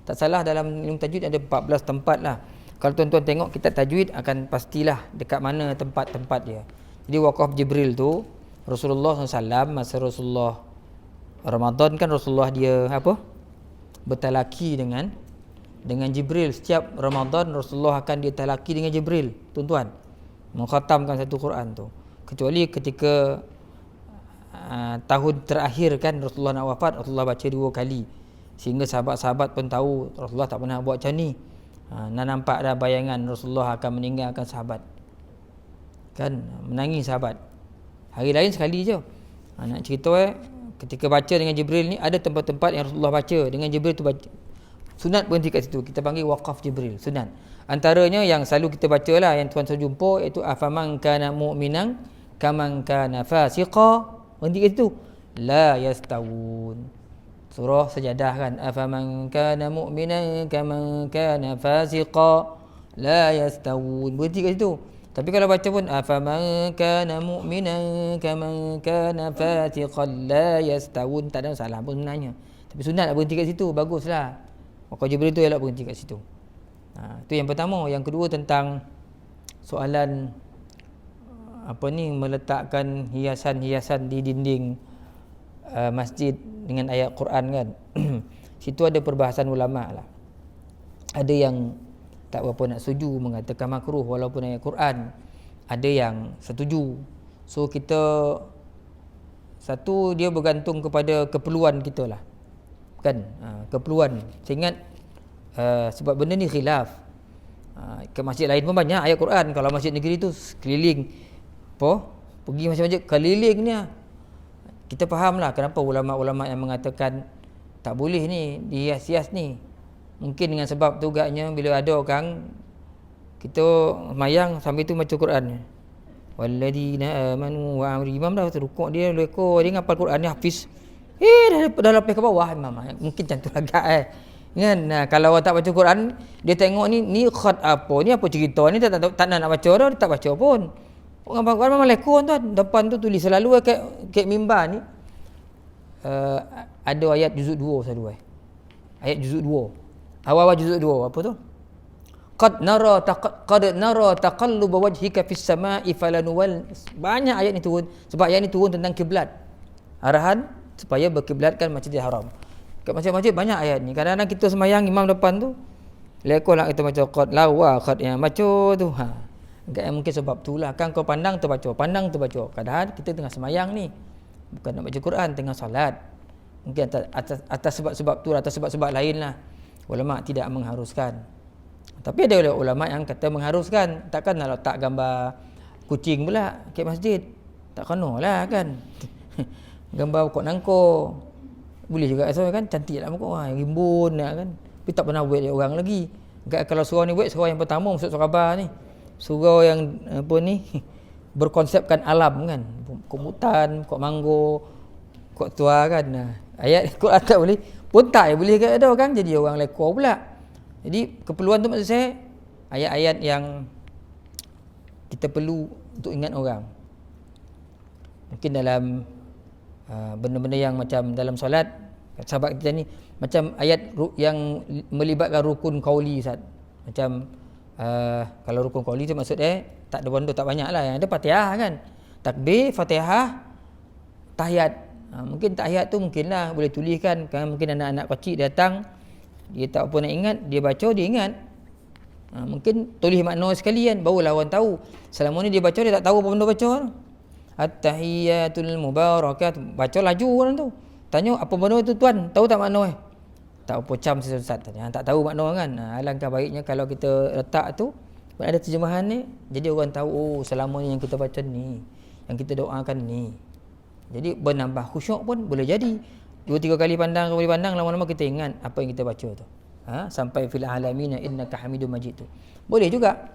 tak salah dalam ilmu tajwid ada 14 tempat lah. Kalau tuan-tuan tengok kitab tajwid akan pastilah dekat mana tempat-tempat dia. Jadi wakaf Jibril tu Rasulullah SAW masa Rasulullah Ramadan kan, Rasulullah dia apa? Bertalaki dengan Jibril. Setiap Ramadan Rasulullah akan dia talaki dengan Jibril, tuan-tuan. Mengkhatamkan satu Quran tu. Kecuali ketika tahun terakhir kan Rasulullah nak wafat, Rasulullah baca 2 kali. Sehingga sahabat-sahabat pun tahu Rasulullah tak pernah buat macam ni. Nak nampak dah bayangan Rasulullah akan meninggalkan sahabat. Kan menangis sahabat. Hari lain sekali je. Nak cerita ketika baca dengan Jibril ni ada tempat-tempat yang Rasulullah baca dengan Jibril tu baca. Sunat berhenti kat situ. Kita panggil waqaf Jibril, sunat. Antaranya yang selalu kita bacalah yang tuan selalu jumpa iaitu afaman kana mu'minan kaman kana fasiqa. Berhenti kat situ. La yastawun. Surah Sajadah kan, afaman kana mu'minan kaman kana fasiqa la yastawun. Berhenti kat situ. Tapi kalau baca pun afaman kana mu'minan kaman kana fasiqan la yastawun, tak ada masalah pun sebenarnya. Tapi sunat berhenti kat situ, baguslah. Maka Jibril tu ialah berhenti kat situ. Itu yang pertama. Yang kedua tentang soalan meletakkan hiasan-hiasan di dinding masjid dengan ayat Quran kan. Situ ada perbahasan ulama lah. Ada yang tak berapa nak setuju, mengatakan makruh walaupun ayat Quran. Ada yang setuju. So kita satu, dia bergantung kepada keperluan kita lah kan. Keperluan. Saya ingat sebab benda ni khilaf. Ke masjid lain pun banyak ayat Quran. Kalau masjid negeri tu keliling pergi masjid-masjid keliling ni, kita fahamlah kenapa ulama-ulama yang mengatakan tak boleh ni dihias-hias ni. Mungkin dengan sebab tu agaknya bila ada orang kita mayang sambil tu baca Quran. Walladzina amanu wa imam dah rukuk dia lekor dia ngapal Quran ni hafiz. Dah lepas ke bawah imam. Mungkin macam tu agak kan. Kalau orang tak baca Quran, dia tengok ni khat apa, ni apa cerita ni, tak nak baca dah, dia tak baca pun. Orang Quran memang lekor tuan. Depan tu tulis selalu kat mimbar ni ada ayat juzuk 2 selalu ayat juzuk 2. Awal-awal juzuk 2 apa tu? Qad nara taqalluba wajhika fis sama'i falanuwal. Banyak ayat ni turun sebab ayat ni turun tentang kiblat. Arahan supaya berkiblatkan Masjidil Haram. Kat masjid-masjid banyak ayat ni. Kadang-kadang kita semayang imam depan tu lekor nak kita baca qad lawa qad yang baca tu. Mungkin sebab itulah kan kau pandang terbaca. Kadang kita tengah semayang ni, bukan nak baca Quran, tengah solat. Mungkin atas sebab-sebab tu, atas sebab-sebab lain lah ulama tidak mengharuskan. Tapi ada ulama yang kata mengharuskan. Takkan nak letak gambar kucing pula ke masjid, tak kena lah kan. Gambar pokok nangkor boleh juga kan, cantik lah pokok rimbun kan. Tapi tak pernah buat orang lagi. Kalau surau ni buat surau yang pertama masuk Surabaya ni, surau yang berkonsepkan alam kan, pokok hutan, pokok manggo, pokok tua kan. Ayat Quran tak boleh pun tak boleh ke ada kan, jadi orang lekor pula. Jadi keperluan tu maksud saya ayat-ayat yang kita perlu untuk ingat orang. Mungkin dalam benda-benda yang macam dalam solat, sahabat kita ni macam ayat yang melibatkan rukun qauli Ustaz. Macam kalau rukun qauli tu maksud tak ada benda tak banyak lah. Yang ada Fatihah kan, takbir, Fatihah, tahiyat. Mungkin tahiyat tu mungkinlah boleh tuliskan kan. Mungkin anak-anak kecil datang, dia tak apa nak ingat, dia baca dia ingat. Mungkin tulis makna sekalian barulah orang tahu. Selama ni dia baca dia tak tahu apa benda baca. At-tahiyyatul mubarakat, baca laju orang tu. Tanya apa benda tu tuan, tahu tak makna tak apa cam Ustaz tanya, tak tahu makna kan. Alangkah baiknya kalau kita letak tu ada terjemahan ni, jadi orang tahu selama ni yang kita baca ni, yang kita doakan ni. Jadi bernambah khusyuk pun boleh jadi. 2-3 kali pandang, kali pandang, lama-lama kita ingat apa yang kita baca tu. Sampai fil alamin innaka hamidum majid tu. Boleh juga.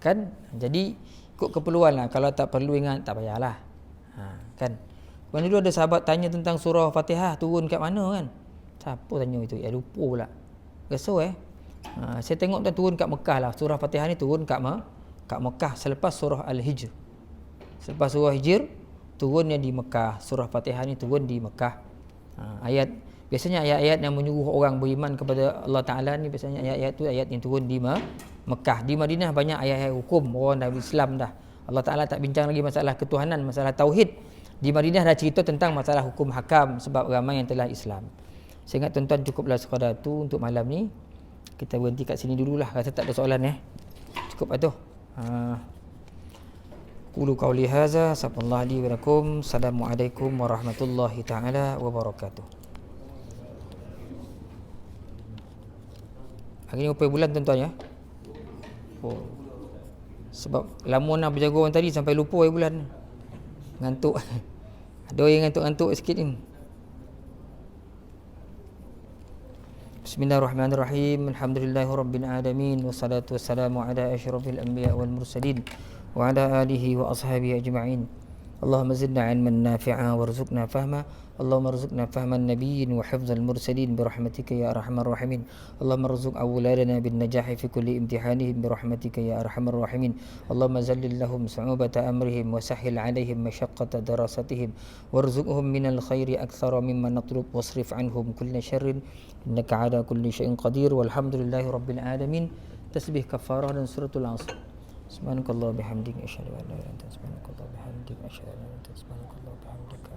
Kan? Jadi ikut keperluan lah. Kalau tak perlu ingat tak payahlah. Kan? Kemudian dulu ada sahabat tanya tentang surah Fatihah turun kat mana kan? Siapa tanya itu? Lupa pula. Risau Saya tengok tu turun kat Mekah lah. Surah Fatihah ni turun kat Mekah selepas surah Al-Hijr. Selepas surah Hijr turunnya di Mekah. Surah Fatihah ni turun di Mekah. Biasanya ayat-ayat yang menyuruh orang beriman kepada Allah Ta'ala ni, biasanya ayat-ayat tu ayat yang turun di Mekah. Di Madinah banyak ayat-ayat hukum, orang dah Islam dah. Allah Ta'ala tak bincang lagi masalah ketuhanan, masalah tauhid. Di Madinah dah cerita tentang masalah hukum hakam sebab ramai yang telah Islam. Saya ingat tuan-tuan cukuplah sekadar tu untuk malam ni. Kita berhenti kat sini dululah. Rasa tak ada soalan Cukup lah tu. Qulu qawli hadza, sallallahu alaihi wa lakum. Assalamualaikum warahmatullahi taala wabarakatuh. Hari ni berapa bulan tuan-tuan ya? Sebab lama nak berjaga orang tadi sampai lupa hari bulan. Ngantuk. Ada orang yang ngantuk-ngantuk sikit ni. Bismillahirrahmanirrahim. Alhamdulillahirabbil alamin wassalatu wassalamu ala asyrafil anbiya wal mursalin wa ala alihi wa ashabihi ajma'in. Allahumma zidna 'ilman nafi'a warzuqna fahma. Allahumma rzuqna fahman nabiyyin wa hifdzal mursalin birahmatika ya arhamar rahimin. Allahumma rzuq awladana bin najahi fi kulli imtihanihim birahmatika ya arhamar rahimin. Allahumma zallil lahum su'ubata amrihim wa sahhil 'alaihim mashaqqata darasatihim warzuqhum minal khairi aktsara mimma natlub wasrif 'anhum kulla syarrin innaka 'ala kulli syai'in qadir walhamdulillahi rabbil alamin. Tasbih kafarah dan suratul 'asr. Subhanakallah bihamdika asyhadu an la ilaha illa anta subhanakallah bihamdika asyhadu an la ilaha illa anta subhanakallah bihamdika.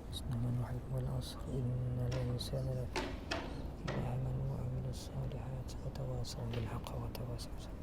Bismillahirrahmanirrahim. Wal 'asr innal insana lafi khusr wa 'amilus solihat wa tawassaw bil haqqi wa tawassaw bis sabr.